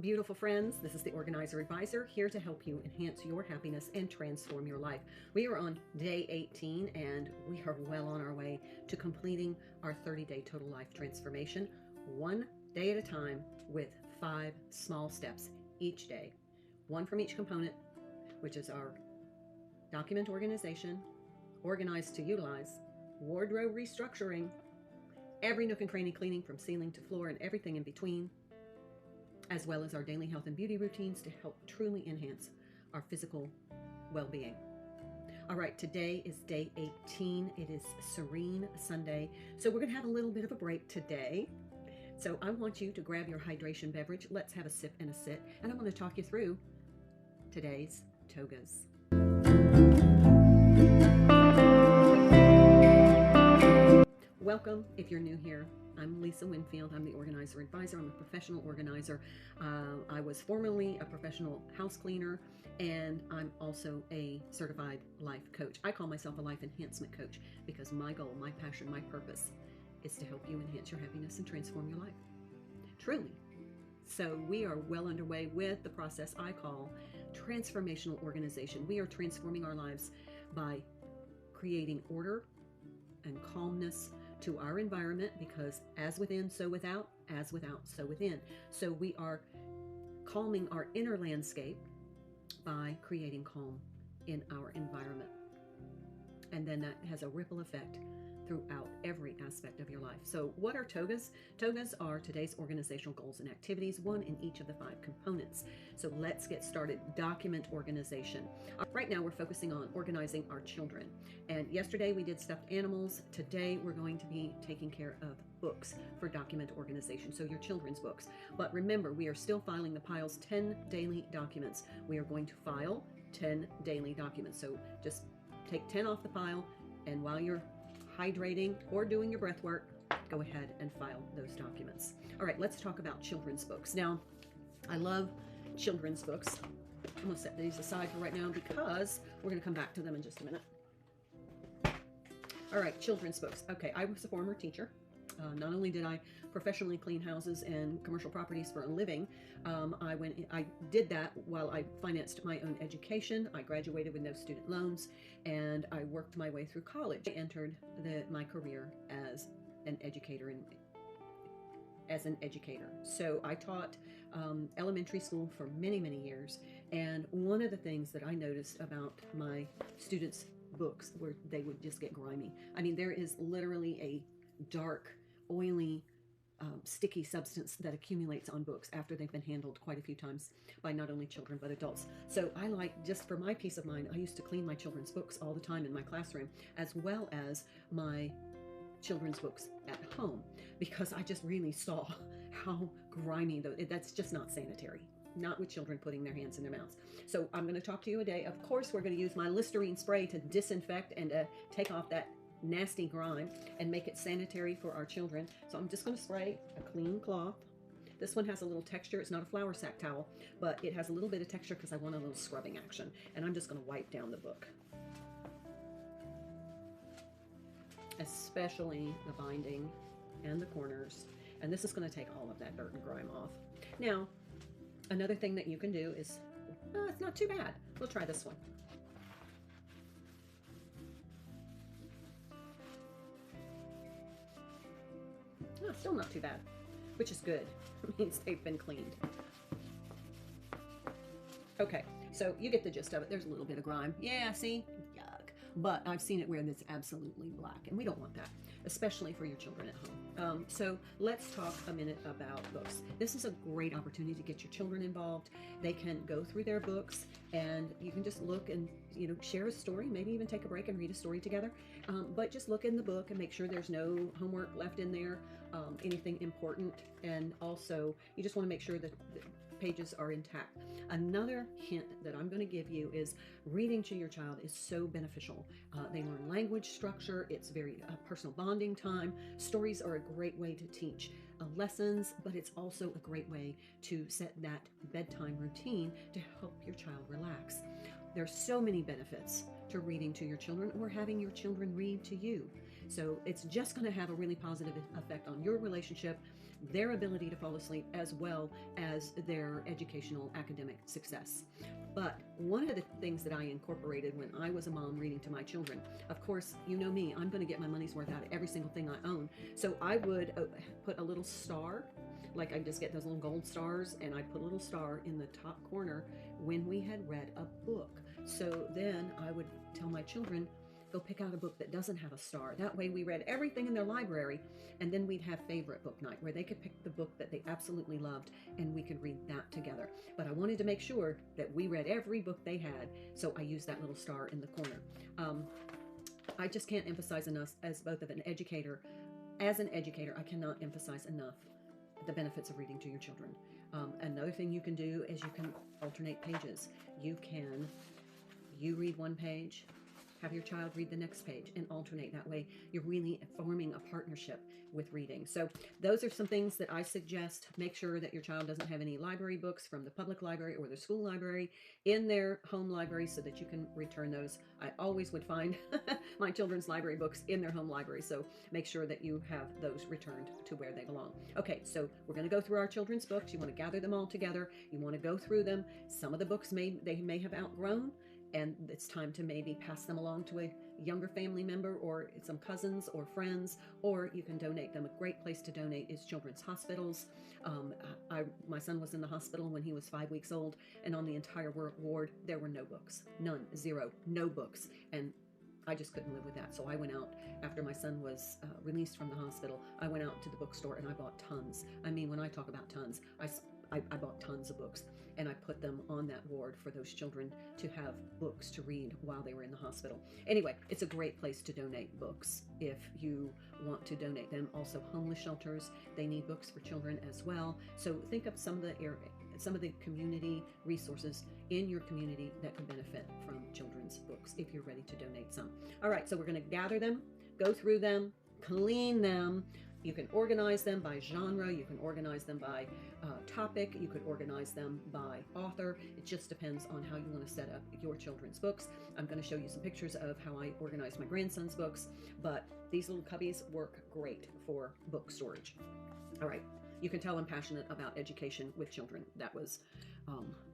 beautiful friends. This is the Organizer Advisor, here to help you enhance your happiness and transform your life. We are on day 18 and we are well on our way to completing our 30-day total life transformation, one day at a time with 5 small steps each day. One from each component, which is our document organization, organize to utilize, wardrobe restructuring, every nook and cranny cleaning from ceiling to floor and everything in between, as well as our daily health and beauty routines to help truly enhance our physical well-being. All right, today is day 18. It is Serene Sunday, so we're going to have a little bit of a break today. So I want you to grab your hydration beverage. Let's have a sip and a sit, and I'm going to talk you through today's togas. Welcome if you're new here. I'm Lisa Winfield. I'm the Organizer Advisor. I'm a professional organizer. I was formerly a professional house cleaner, and I'm also a certified life coach. I call myself a life enhancement coach because my goal, my passion, my purpose is to help you enhance your happiness and transform your life. Truly. So we are well underway with the process I call Transformational Organization. We are transforming our lives by creating order and calmness to our environment, because as within, so without, as without, so within. So we are calming our inner landscape by creating calm in our environment. And then that has a ripple effect throughout every aspect of your life. So what are togas? Togas are today's organizational goals and activities, one in each of the 5 components. So let's get started. Document organization. Right now we're focusing on organizing our children. And yesterday we did stuffed animals. Today we're going to be taking care of books for document organization, so your children's books. But remember, we are still filing the piles 10 daily documents. We are going to file 10 daily documents. So just take 10 off the pile, and while you're hydrating or doing your breath work, go ahead and file those documents. All right, let's talk about children's books. Now, I love children's books. I'm going to set these aside for right now because we're going to come back to them in just a minute. All right, children's books. Okay, I was a former teacher. Not only did I professionally clean houses and commercial properties for a living, I did that while I financed my own education. I graduated with no student loans, and I worked my way through college. I entered my career as an educator. So I taught elementary school for many, many years. And one of the things that I noticed about my students' books were they would just get grimy. I mean, there is literally a dark, oily, sticky substance that accumulates on books after they've been handled quite a few times by not only children but adults. So I like, just for my peace of mind, I used to clean my children's books all the time in my classroom, as well as my children's books at home, because I just really saw how grimy that's just not sanitary. Not with children putting their hands in their mouths. So I'm going to talk to you today. Of course, we're going to use my Listerine spray to disinfect and take off that nasty grime and make it sanitary for our children. So I'm just going to spray a clean cloth. This one has a little texture. It's not a flour sack towel, but it has a little bit of texture because I want a little scrubbing action. And I'm just going to wipe down the book, especially the binding and the corners. And this is going to take all of that dirt and grime off. Now, another thing that you can do is, it's not too bad. We'll try this one. Oh, still not too bad, which is good. It means they've been cleaned. Okay, so you get the gist of it. There's a little bit of grime. Yeah, see? Yuck. But I've seen it where it's absolutely black, and we don't want that, especially for your children at home. So let's talk a minute about books. This is a great opportunity to get your children involved. They can go through their books, and you can just look and share a story, maybe even take a break and read a story together. But just look in the book and make sure there's no homework left in there, anything important. And also, you just want to make sure that the pages are intact. Another hint that I'm going to give you is reading to your child is so beneficial. They learn language structure. It's very personal bonding time. Stories are a great way to teach lessons, but it's also a great way to set that bedtime routine to help your child relax. There's so many benefits to reading to your children or having your children read to you. So it's just going to have a really positive effect on your relationship, their ability to fall asleep as well as their educational academic success. But one of the things that I incorporated when I was a mom reading to my children, of course, you know me, I'm going to get my money's worth out of every single thing I own. So I would put a little star, like I just get those little gold stars, and I put a little star in the top corner when we had read a book. So then I would tell my children, go pick out a book that doesn't have a star. That way we read everything in their library, and then we'd have favorite book night where they could pick the book that they absolutely loved and we could read that together. But I wanted to make sure that we read every book they had, so I used that little star in the corner. I just can't emphasize enough as both of an educator. As an educator, I cannot emphasize enough the benefits of reading to your children. Another thing you can do is you can alternate pages. You read one page, have your child read the next page, and alternate. That way you're really forming a partnership with reading. So those are some things that I suggest. Make sure that your child doesn't have any library books from the public library or their school library in their home library so that you can return those. I always would find my children's library books in their home library, so make sure that you have those returned to where they belong. Okay, so we're going to go through our children's books. You want to gather them all together. You want to go through them. Some of the books they may have outgrown, and it's time to maybe pass them along to a younger family member or some cousins or friends, or you can donate them. A great place to donate is children's hospitals. My son was in the hospital when he was 5 weeks old, and on the entire ward, there were no books. None, zero, no books. And I just couldn't live with that. So I went out after my son was released from the hospital. I went out to the bookstore and I bought tons. I mean, when I talk about tons, I bought tons of books, and I put them on that ward for those children to have books to read while they were in the hospital. Anyway, it's a great place to donate books if you want to donate them. Also, homeless shelters, they need books for children as well. So think of some of the community resources in your community that could benefit from children's books if you're ready to donate some. All right, so we're going to gather them, go through them, clean them. You can organize them by genre. You can organize them by topic. You could organize them by author. It just depends on how you want to set up your children's books. I'm going to show you some pictures of how I organize my grandson's books, but these little cubbies work great for book storage. All right. You can tell I'm passionate about education with children. That was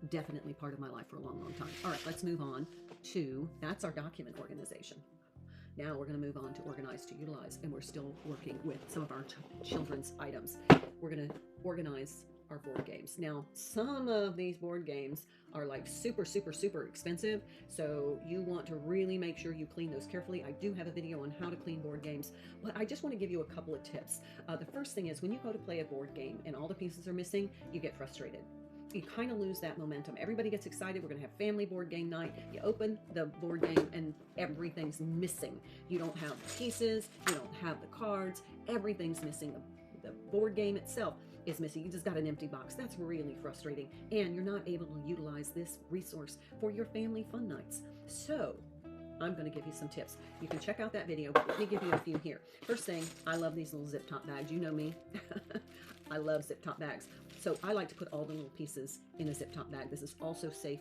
definitely part of my life for a long, long time. All right, let's move on to, that's our document organization. Now we're going to move on to organize to utilize, and we're still working with some of our children's items. We're going to organize our board games. Now, some of these board games are like super, super, super expensive, so you want to really make sure you clean those carefully. I do have a video on how to clean board games, but I just want to give you a couple of tips. The first thing is when you go to play a board game and all the pieces are missing, you get frustrated. You kind of lose that momentum. Everybody gets excited. We're going to have family board game night. You open the board game and everything's missing. You don't have the pieces. You don't have the cards. Everything's missing. The board game itself is missing. You just got an empty box. That's really frustrating. And you're not able to utilize this resource for your family fun nights. So I'm going to give you some tips. You can check out that video, but let me give you a few here. First thing, I love these little zip top bags. You know me. I love zip top bags. So I like to put all the little pieces in a zip top bag. This is also safe,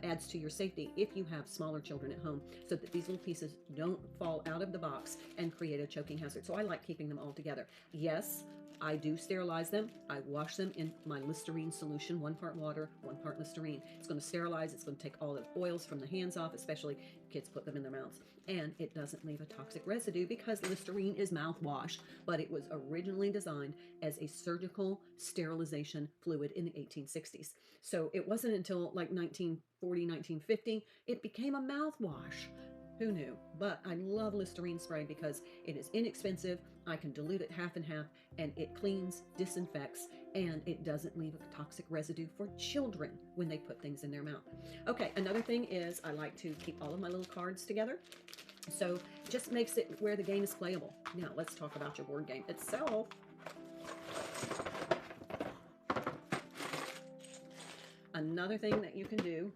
adds to your safety if you have smaller children at home, so that these little pieces don't fall out of the box and create a choking hazard. So I like keeping them all together. Yes, I do sterilize them. I wash them in my Listerine solution, 1 part water, 1 part Listerine. It's going to sterilize. It's going to take all the oils from the hands off, especially if kids put them in their mouths. And it doesn't leave a toxic residue because Listerine is mouthwash, but it was originally designed as a surgical sterilization fluid in the 1860s. So it wasn't until like 1940, 1950, it became a mouthwash. Who knew? But I love Listerine spray because it is inexpensive. I can dilute it half and half, and it cleans, disinfects, and it doesn't leave a toxic residue for children when they put things in their mouth. Okay, another thing is I like to keep all of my little cards together. So just makes it where the game is playable. Now let's talk about your board game itself. Another thing that you can do,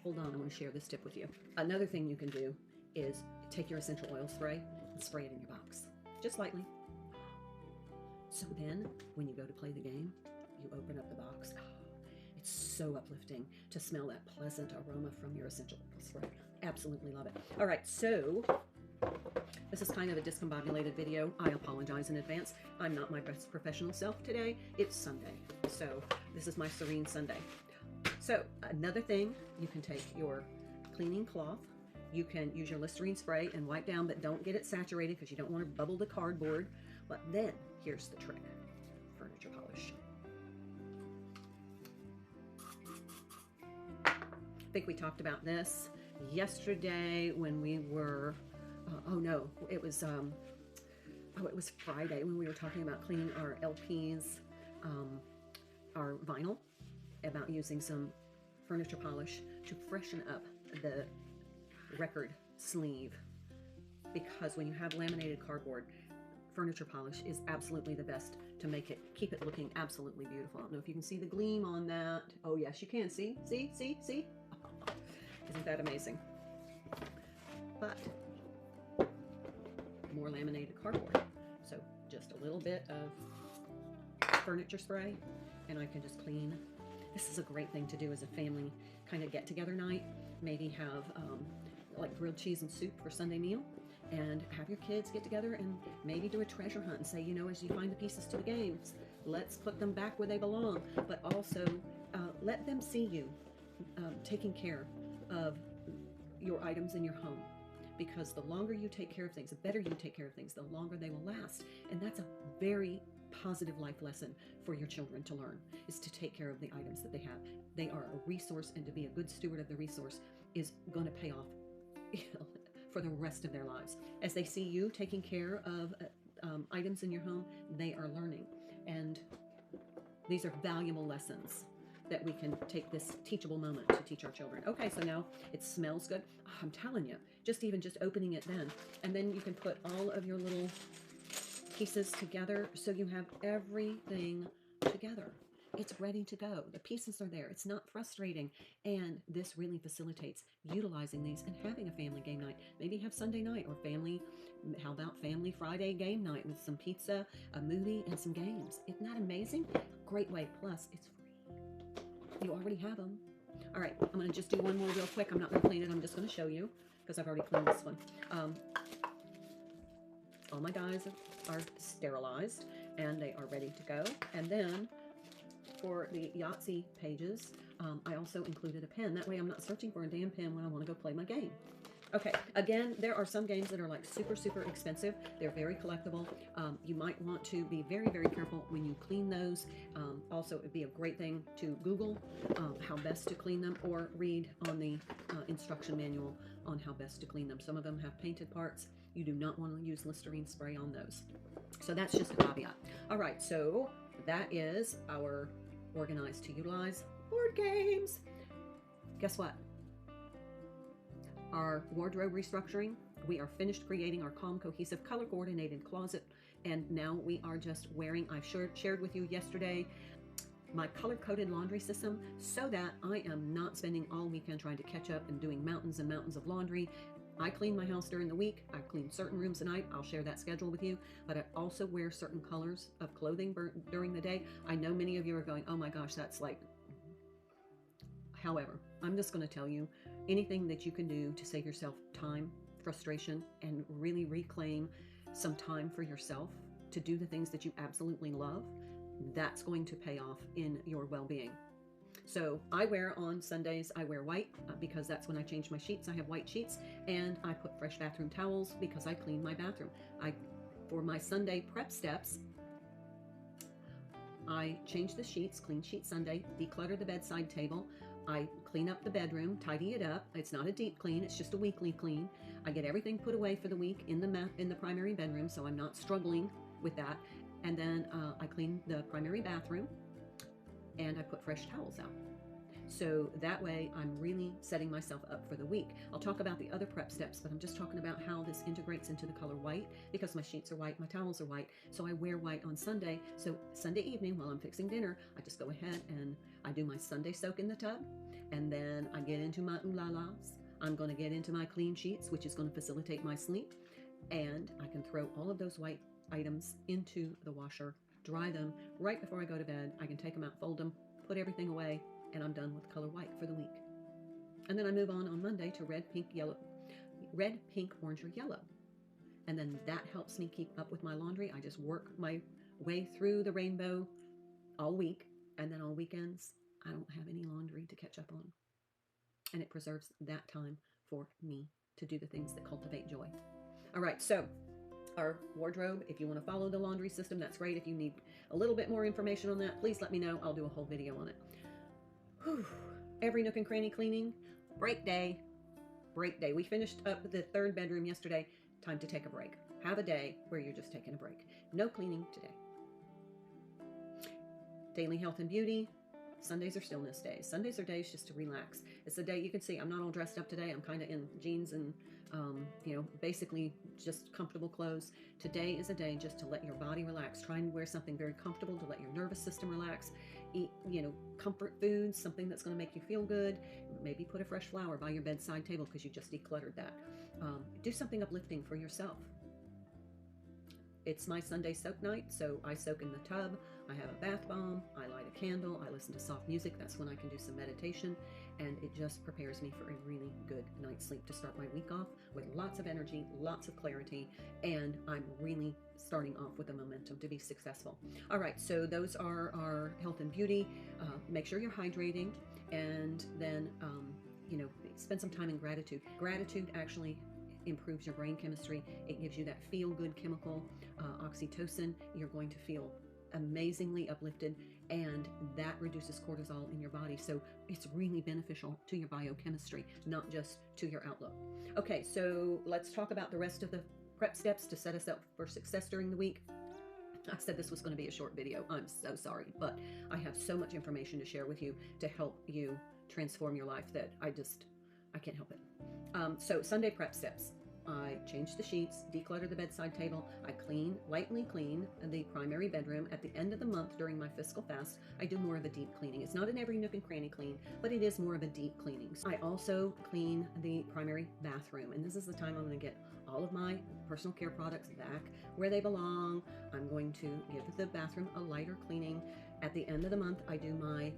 hold on, I want to share this tip with you. Another thing you can do is take your essential oil spray and spray it in your box, just lightly. So then when you go to play the game, you open up the box. It's so uplifting to smell that pleasant aroma from your essential oil spray. Absolutely love it. All right, so This is kind of a discombobulated video. I apologize in advance. I'm not my best professional self today. It's Sunday, so this is my serene Sunday. So another thing, you can take your cleaning cloth. You can use your Listerine spray and wipe down, but don't get it saturated because you don't want to bubble the cardboard. But then, here's the trick. Furniture polish. I think we talked about this yesterday when we were, it was Friday when we were talking about cleaning our LPs, our vinyl, about using some furniture polish to freshen up the record sleeve, because when you have laminated cardboard, furniture polish is absolutely the best to keep it looking absolutely beautiful. I don't know if you can see the gleam on that. Oh yes, you can. See? Isn't that amazing? But more laminated cardboard. So just a little bit of furniture spray and I can just clean. This is a great thing to do as a family kind of get-together night. Maybe have like grilled cheese and soup for Sunday meal, and have your kids get together and maybe do a treasure hunt and say, you know, as you find the pieces to the games, let's put them back where they belong, but also let them see you taking care of your items in your home. Because the longer you take care of things, the better you take care of things, the longer they will last. And that's a very positive life lesson for your children to learn, is to take care of the items that they have. They are a resource, and to be a good steward of the resource is going to pay off for the rest of their lives. As they see you taking care of items in your home, they are learning. And these are valuable lessons that we can take this teachable moment to teach our children. Okay, so now it smells good. Oh, I'm telling you, just opening it then. And then you can put all of your little pieces together so you have everything together. It's ready to go. The pieces are there. It's not frustrating. And this really facilitates utilizing these and having a family game night. Maybe have Sunday night, or how about family Friday game night with some pizza, a movie, and some games. Isn't that amazing? Great way. Plus, it's free. You already have them. All right, I'm going to just do one more real quick. I'm not going to clean it. I'm just going to show you because I've already cleaned this one. All my dyes are sterilized and they are ready to go. And then for the Yahtzee pages, I also included a pen. That way I'm not searching for a damn pen when I want to go play my game. Okay, again, there are some games that are like super, super expensive. They're very collectible. You might want to be very, very careful when you clean those. Also, it'd be a great thing to Google how best to clean them, or read on the instruction manual on how best to clean them. Some of them have painted parts. You do not want to use Listerine spray on those. So that's just a caveat. All right, so that is our Organize to Utilize board games. Guess what? Our wardrobe restructuring, we are finished creating our calm, cohesive, color coordinated closet, and now we are just wearing, I shared with you yesterday, my color-coded laundry system, so that I am not spending all weekend trying to catch up and doing mountains and mountains of laundry. I clean my house during the week. I clean certain rooms at night. I'll share that schedule with you, but I also wear certain colors of clothing during the day. I know many of you are going, oh my gosh, that's like... However, I'm just going to tell you, anything that you can do to save yourself time, frustration, and really reclaim some time for yourself to do the things that you absolutely love, that's going to pay off in your well-being. So I wear on Sundays, I wear white because that's when I change my sheets. I have white sheets, and I put fresh bathroom towels because I clean my bathroom. For my Sunday prep steps, I change the sheets, clean sheet Sunday, declutter the bedside table. I clean up the bedroom, tidy it up. It's not a deep clean, it's just a weekly clean. I get everything put away for the week in the primary bedroom, so I'm not struggling with that. And then I clean the primary bathroom, and I put fresh towels out. So that way I'm really setting myself up for the week. I'll talk about the other prep steps, but I'm just talking about how this integrates into the color white, because my sheets are white, my towels are white, so I wear white on Sunday. So Sunday evening while I'm fixing dinner, I just go ahead and I do my Sunday soak in the tub, and then I get into my ooh-la-las. I'm going to get into my clean sheets, which is going to facilitate my sleep, and I can throw all of those white items into the washer, dry them right before I go to bed. I can take them out, fold them, put everything away, and I'm done with color white for the week. And then I move on Monday to red, pink, yellow, red, pink, orange, or yellow. and then that helps me keep up with my laundry. I just work my way through the rainbow all week, and then on weekends, I don't have any laundry to catch up on. And it preserves that time for me to do the things that cultivate joy. All right, so our wardrobe, if you want to follow the laundry system, that's great. If you need a little bit more information on that, please let me know. I'll do a whole video on it. Whew. Every nook and cranny cleaning, break day, break day. We finished up the third bedroom yesterday. Time to take a break. Have a day where you're just taking a break. No cleaning today. Daily health and beauty. Sundays are stillness days. Sundays are days just to relax. It's a day, you can see I'm not all dressed up today. I'm kind of in jeans and, basically just comfortable clothes. Today is a day just to let your body relax. Try and wear something very comfortable to let your nervous system relax. Eat, comfort foods, something that's going to make you feel good. Maybe put a fresh flower by your bedside table because you just decluttered that. Do something uplifting for yourself. It's my Sunday soak night, so I soak in the tub. I have a bath bomb. I light a candle. I listen to soft music. That's when I can do some meditation, and it just prepares me for a really good night's sleep to start my week off with lots of energy, lots of clarity, and I'm really starting off with a momentum to be successful. All right, so those are our health and beauty. Make sure you're hydrating, and then, spend some time in gratitude. Gratitude actually improves your brain chemistry. It gives you that feel-good chemical, oxytocin. You're going to feel amazingly uplifted, and that reduces cortisol in your body. So it's really beneficial to your biochemistry, not just to your outlook. Okay, so let's talk about the rest of the prep steps to set us up for success during the week. I said this was going to be a short video. I'm so sorry, but I have so much information to share with you to help you transform your life that I can't help it. So Sunday prep steps. I change the sheets, declutter the bedside table. I lightly clean the primary bedroom. At the end of the month during my fiscal fast, I do more of a deep cleaning. It's not an every nook and cranny clean, but it is more of a deep cleaning. I also clean the primary bathroom, and this is the time I'm going to get all of my personal care products back where they belong. I'm going to give the bathroom a lighter cleaning. At the end of the month, I do my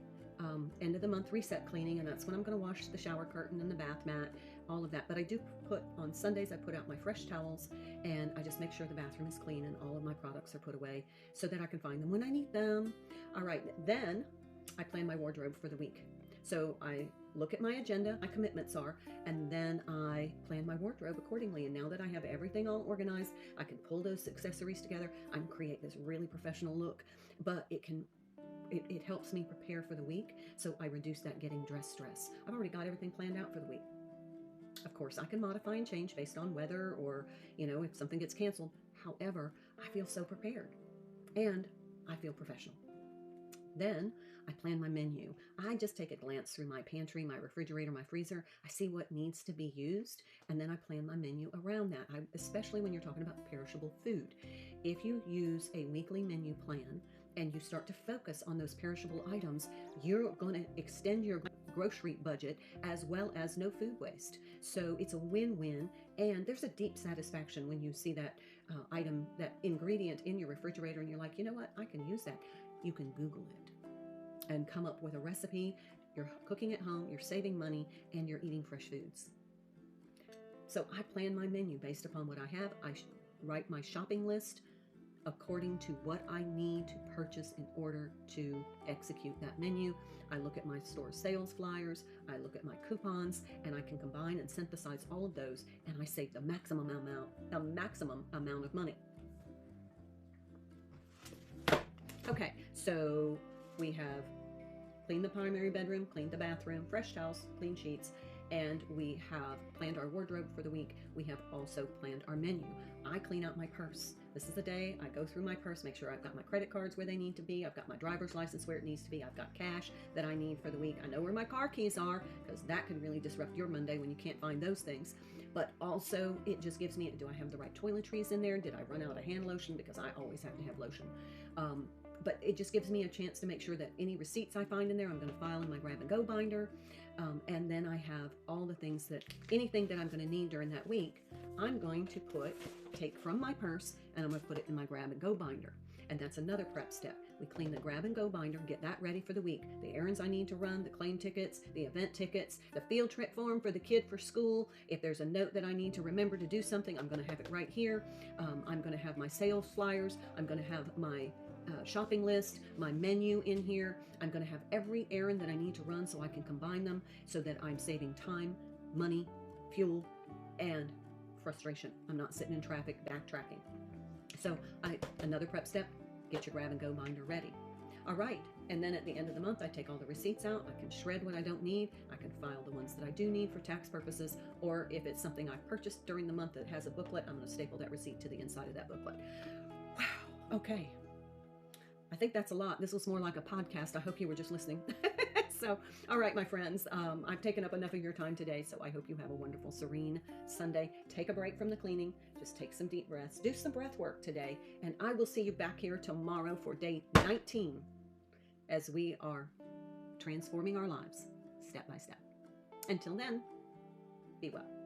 end of the month reset cleaning, and that's when I'm going to wash the shower curtain and the bath mat, all of that. But I do put on Sundays, I put out my fresh towels, and I just make sure the bathroom is clean and all of my products are put away so that I can find them when I need them. All right, then I plan my wardrobe for the week. So I look at my agenda, my commitments are, and then I plan my wardrobe accordingly. And now that I have everything all organized, I can pull those accessories together. I can create this really professional look, but it helps me prepare for the week, so I reduce that getting dressed stress. I've already got everything planned out for the week. Of course, I can modify and change based on weather or, if something gets canceled. However, I feel so prepared and I feel professional. Then I plan my menu. I just take a glance through my pantry, my refrigerator, my freezer. I see what needs to be used, and then I plan my menu around that, especially when you're talking about perishable food. If you use a weekly menu plan and you start to focus on those perishable items, you're going to extend your grocery budget as well as no food waste. So it's a win-win, and there's a deep satisfaction when you see that item, that ingredient in your refrigerator, and you're like, you know what, I can use that. You can Google it and come up with a recipe. You're cooking at home, you're saving money, and you're eating fresh foods. So I plan my menu based upon what I have. I write my shopping list according to what I need to purchase in order to execute that menu. I look at my store sales flyers, I look at my coupons, and I can combine and synthesize all of those, and I save the maximum amount of money. Okay, so we have cleaned the primary bedroom, cleaned the bathroom, fresh towels, clean sheets, and we have planned our wardrobe for the week. We have also planned our menu. I clean out my purse. This is the day I go through my purse, make sure I've got my credit cards where they need to be. I've got my driver's license where it needs to be. I've got cash that I need for the week. I know where my car keys are, because that can really disrupt your Monday when you can't find those things. But also, it just gives me, do I have the right toiletries in there? Did I run out of hand lotion? Because I always have to have lotion. But it just gives me a chance to make sure that any receipts I find in there, I'm going to file in my grab-and-go binder. And then I have all the things anything that I'm going to need during that week, I'm going to take from my purse, and I'm going to put it in my grab-and-go binder. And that's another prep step. We clean the grab and go binder, get that ready for the week. The errands I need to run, the claim tickets, the event tickets, the field trip form for the kid for school. If there's a note that I need to remember to do something, I'm going to have it right here. I'm going to have my sales flyers. I'm going to have my shopping list, my menu in here. I'm going to have every errand that I need to run so I can combine them so that I'm saving time, money, fuel, and frustration. I'm not sitting in traffic backtracking. So another prep step, get your grab and go binder ready. All right, and then at the end of the month, I take all the receipts out. I can shred what I don't need. I can file the ones that I do need for tax purposes, or if it's something I purchased during the month that has a booklet, I'm going to staple that receipt to the inside of that booklet. Wow, okay. I think that's a lot. This was more like a podcast. I hope you were just listening. So, all right, my friends, I've taken up enough of your time today, so I hope you have a wonderful, serene Sunday. Take a break from the cleaning. Just take some deep breaths. Do some breath work today, and I will see you back here tomorrow for day 19 as we are transforming our lives step by step. Until then, be well.